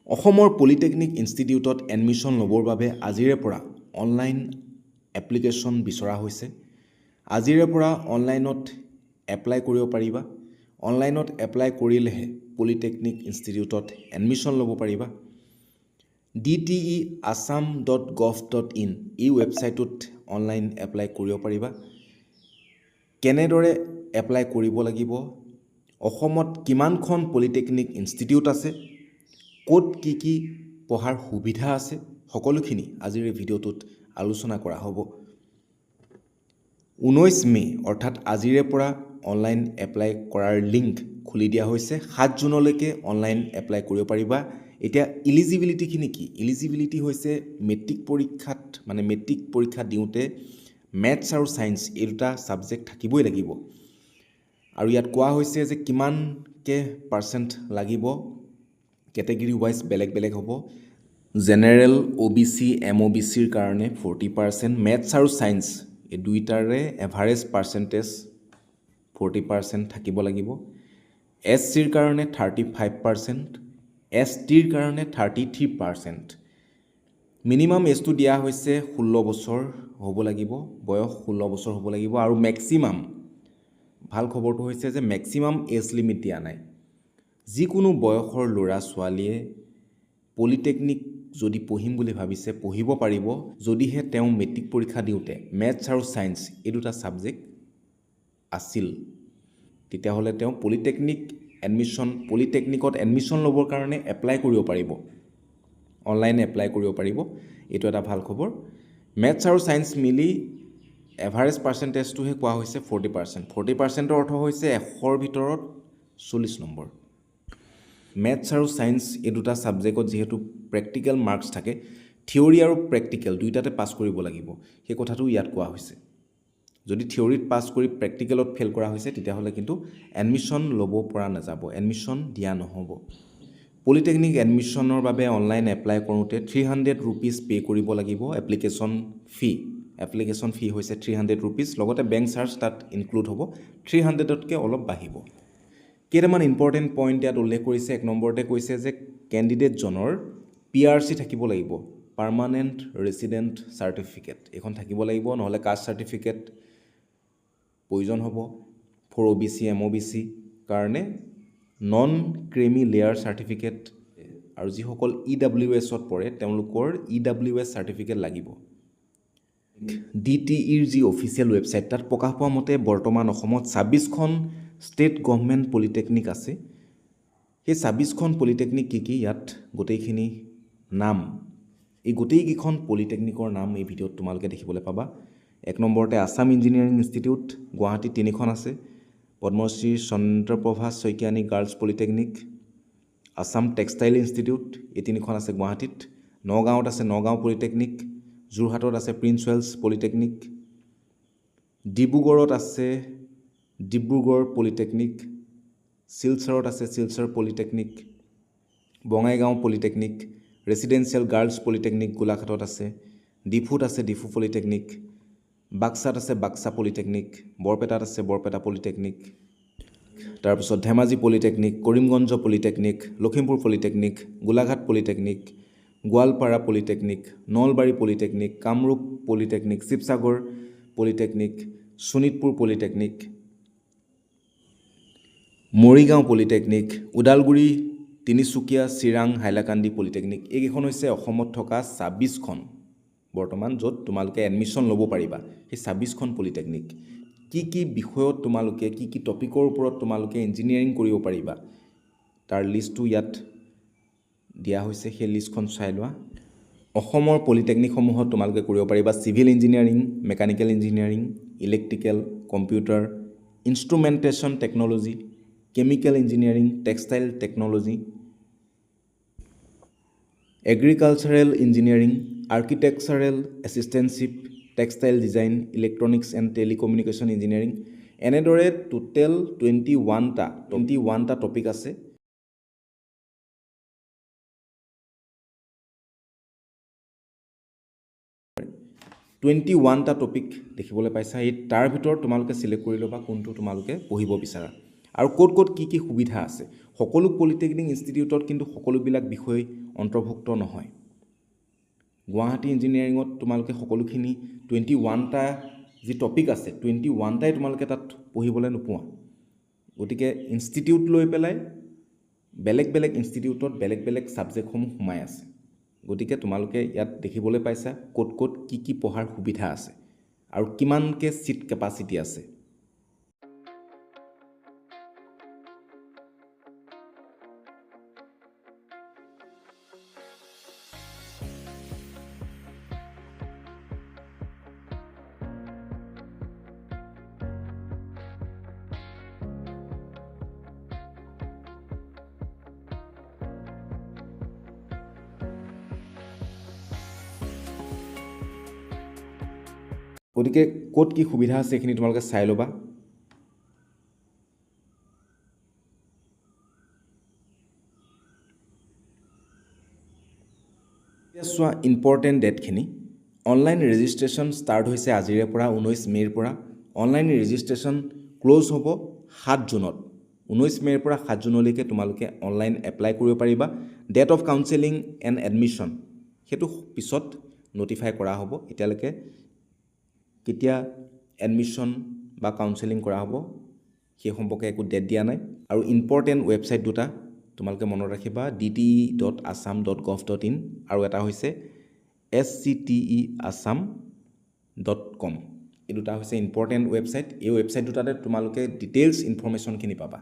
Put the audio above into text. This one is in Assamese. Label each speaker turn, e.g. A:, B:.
A: অসমৰ পলিটেকনিক ইনষ্টিটিউটত এডমিশ্যন ল'বৰ বাবে আজিৰে পৰা অনলাইন এপ্লিকেশ্যন বিচৰা হৈছে। আজিৰে পৰা অনলাইনত এপ্লাই কৰিব পাৰিবা। অনলাইনত এপ্লাই কৰিলেহে পলিটেকনিক ইনষ্টিটিউটত এডমিশ্যন ল'ব পাৰিবা। DTEAssam.gov.in এই ৱেবছাইটটোত অনলাইন এপ্লাই কৰিব পাৰিবা। কেনেদৰে এপ্লাই কৰিব লাগিব, অসমত কিমানখন পলিটেকনিক ইনষ্টিটিউট আছে, ক'ত কি কি পঢ়াৰ সুবিধা আছে, সকলোখিনি আজিৰ এই ভিডিঅ'টোত আলোচনা কৰা হ'ব। 19 মে অৰ্থাৎ আজিৰে পৰা অনলাইন এপ্লাই কৰাৰ লিংক খুলি দিয়া হৈছে। 7 জুনলৈকে অনলাইন এপ্লাই কৰিব পাৰিবা। এতিয়া ইলিজিবিলিটিখিনি কি? ইলিজিবিলিটি হৈছে মেট্ৰিক পৰীক্ষা দিওঁতে মেথছ আৰু ছায়েন্স এই দুটা ছাবজেক্ট থাকিবই লাগিব। আৰু ইয়াত কোৱা হৈছে যে কিমানকৈ পাৰ্চেণ্ট লাগিব, কেটেগৰী ৱাইজ বেলেগ বেলেগ হ'ব। জেনেৰেল, OBC, MOBCৰ কাৰণে 40%, মেথছ আৰু ছায়েন্স এই দুইটাৰে এভাৰেজ পাৰ্চেণ্টেজ 40% থাকিব লাগিব। SCৰ কাৰণে 35%, STৰ কাৰণে 33%। মিনিমাম এজটো দিয়া হৈছে 16 বছৰ হ'ব লাগিব, বয়স 16 বছৰ হ'ব লাগিব। আৰু মেক্সিমাম ভাল খবৰটো হৈছে যে মেক্সিমাম এজ লিমিট দিয়া নাই। যিকোনো বয়সৰ ল'ৰা ছোৱালীয়ে পলিটেকনিক যদি পঢ়িম বুলি ভাবিছে পঢ়িব পাৰিব, যদিহে তেওঁ মেট্ৰিক পৰীক্ষা দিওঁতে মেথছ আৰু ছায়েন্স এই দুটা ছাবজেক্ট আছিল, তেতিয়াহ'লে তেওঁ পলিটেকনিকত এডমিশ্যন ল'বৰ কাৰণে এপ্লাই কৰিব পাৰিব, অনলাইন এপ্লাই কৰিব পাৰিব। এইটো এটা ভাল খবৰ। মেথছ আৰু ছায়েন্স মিলি এভাৰেজ পাৰ্চেণ্টেজটোহে কোৱা হৈছে 40%। 40%ৰ অৰ্থ হৈছে 100ৰ ভিতৰত 40 নম্বৰ। মেথছ আৰু ছায়েন্স এই দুটা ছাবজেক্টত যিহেতু প্ৰেক্টিকেল মাৰ্কছ থাকে, থিয়ৰী আৰু প্ৰেক্টিকেল দুয়োটাতে পাছ কৰিব লাগিব, সেই কথাটো ইয়াত কোৱা হৈছে। যদি থিয়ৰীত পাছ কৰি প্ৰেক্টিকেলত ফেইল কৰা হৈছে তেতিয়াহ'লে কিন্তু এডমিশ্যন ল'ব পৰা নাযাব, এডমিশ্যন দিয়া নহ'ব। পলিটেকনিক এডমিশ্যনৰ বাবে অনলাইন এপ্লাই কৰোঁতে 300 ৰুপিজ পে' কৰিব লাগিব। এপ্লিকেশ্যন ফি হৈছে 300 ৰুপিজ, লগতে বেংক চাৰ্জ তাত ইনক্লুড হ'ব। 300তকৈ অলপ বাঢ়িব। কেইটামান ইম্পৰ্টেণ্ট পইণ্ট ইয়াত উল্লেখ কৰিছে। 1 নম্বৰতে কৈছে যে কেণ্ডিডেটজনৰ PRC থাকিব লাগিব, পাৰ্মানেণ্ট ৰেচিডেণ্ট চাৰ্টিফিকেট। এইখন থাকিব লাগিব, নহ'লে কাষ্ট চাৰ্টিফিকেট প্ৰয়োজন হ'ব। ফৰ OBC, MOBC কাৰণে নন ক্ৰিমি লেয়াৰ চাৰ্টিফিকেট, আৰু যিসকল EWSত পৰে তেওঁলোকৰ EWS চাৰ্টিফিকেট লাগিব। DTEৰ যি অফিচিয়েল ৱেবছাইট তাত প্ৰকাশ পোৱা মতে বৰ্তমান অসমত 26খন ষ্টেট গভৰ্ণমেণ্ট পলিটেকনিক আছে। সেই 26খন পলিটেকনিক কি কি, ইয়াত গোটেইখিনি নাম, এই গোটেইকেইখন পলিটেকনিকৰ নাম এই ভিডিঅ'ত তোমালোকে দেখিবলৈ পাবা। 1 নম্বৰতে আছাম ইঞ্জিনিয়াৰিং ইনষ্টিটিউট, গুৱাহাটীত 3খন আছে। Padmashri Chandraprabha Saikiani girls polytechnic, Assam textile institute এই 3খন আছে গুৱাহাটীত। নগাঁৱত আছে নগাঁও পলিটেকনিক, যোৰহাটত আছে প্ৰিন্স ৱেলছ পলিটেকনিক, ডিব্ৰুগড়ত আছে ডিব্ৰুগড় পলিটেকনিক, শিলচৰত আছে Silchar polytechnic, Bongaigaon polytechnic, residential girls polytechnic গোলাঘাটত আছে, ডিফুত আছে ডিফু পলিটেকনিক, বাক্সাত আছে বাক্সা পলিটেকনিক, বৰপেটাত আছে বৰপেটা পলিটেকনিক, তাৰপিছত Dhemaji polytechnic, Karimganj polytechnic, Lakhimpur polytechnic, Golaghat polytechnic, Goalpara polytechnic, Nalbari polytechnic, Kamrup polytechnic, Sivasagar polytechnic, Sonitpur polytechnic, Morigaon polytechnic, Udalguri, Tinsukia, Chirang, Hailakandi polytechnic. এইকেইখন হৈছে অসমত থকা 26খন বৰ্তমান য'ত তোমালোকে এডমিশ্যন ল'ব পাৰিবা। সেই 26খন পলিটেকনিক কি কি বিষয়ত তোমালোকে, কি কি টপিকৰ ওপৰত তোমালোকে ইঞ্জিনিয়াৰিং কৰিব পাৰিবা তাৰ লিষ্টটো ইয়াত দিয়া হৈছে। সেই লিষ্টখন চাই লোৱা। অসমৰ পলিটেকনিকসমূহত তোমালোকে কৰিব পাৰিবা civil engineering, mechanical engineering, electrical, computer, instrumentation technology, chemical engineering, textile technology, agricultural engineering, architectural assistantship, textile design, electronics and telecommunication engineering. এনেদৰে টোটেল 21টা টপিক আছে। টা টপিক দেখিবলৈ পাইছা। তাৰ ভিতৰত তোমালোকে চিলেক্ট কৰি ল'বা কোনটো তোমালোকে পঢ়িব বিচাৰা আৰু ক'ত ক'ত কি কি সুবিধা আছে। সকলো পলিটেকনিক ইনষ্টিটিউটত কিন্তু সকলোবিলাক বিষয় অন্তৰ্ভুক্ত নহয় গুৱাহাটী ইঞ্জিনিয়াৰিঙত তোমালোকে সকলোখিনি 21টা যি টপিক আছে 21টাই তোমালোকে তাত পঢ়িবলৈ নোপোৱা গতিকে ইনষ্টিটিউট লৈ পেলাই বেলেগ বেলেগ ইনষ্টিটিউটত বেলেগ বেলেগ ছাবজেক্টসমূহ সোমাই আছে গতিকে তোমালোকে ইয়াত দেখিবলৈ পাইছা ক'ত ক'ত কি পঢ়াৰ সুবিধা আছে আৰু কিমানকৈ ছিট কেপাচিটি আছে গতিকে ক'ত কি সুবিধা আছে এইখিনি তোমালোকে চাই ল'বা এতিয়া চোৱা ইম্পৰ্টেণ্ট ডেটখিনি অনলাইন ৰেজিষ্ট্ৰেশ্যন ষ্টাৰ্ট হৈছে আজিৰে পৰা 19 মে'ৰ পৰা অনলাইন ৰেজিষ্ট্ৰেশ্যন ক্ল'জ হ'ব 7 জুনত 19 মে'ৰ পৰা 7 জুনলৈকে তোমালোকে অনলাইন এপ্লাই কৰিব পাৰিবা date of counselling and admission সেইটো পিছত ন'টিফাই কৰা হ'ব এতিয়ালৈকে কেতিয়া এডমিশ্যন বা কাউন্সেলিং কৰা হ'ব সেই সম্পৰ্কে একো ডেট দিয়া নাই আৰু ইম্পৰ্টেণ্ট ৱেবছাইট দুটা তোমালোকে মনত ৰাখিবা dt.assam.gov.in আৰু এটা হৈছে scteassam.com এই দুটা হৈছে ইম্পৰ্টেণ্ট ৱেবছাইট এই ৱেবছাইট দুটাতে তোমালোকে ডিটেইলছ ইনফৰমেশ্যনখিনি পাবা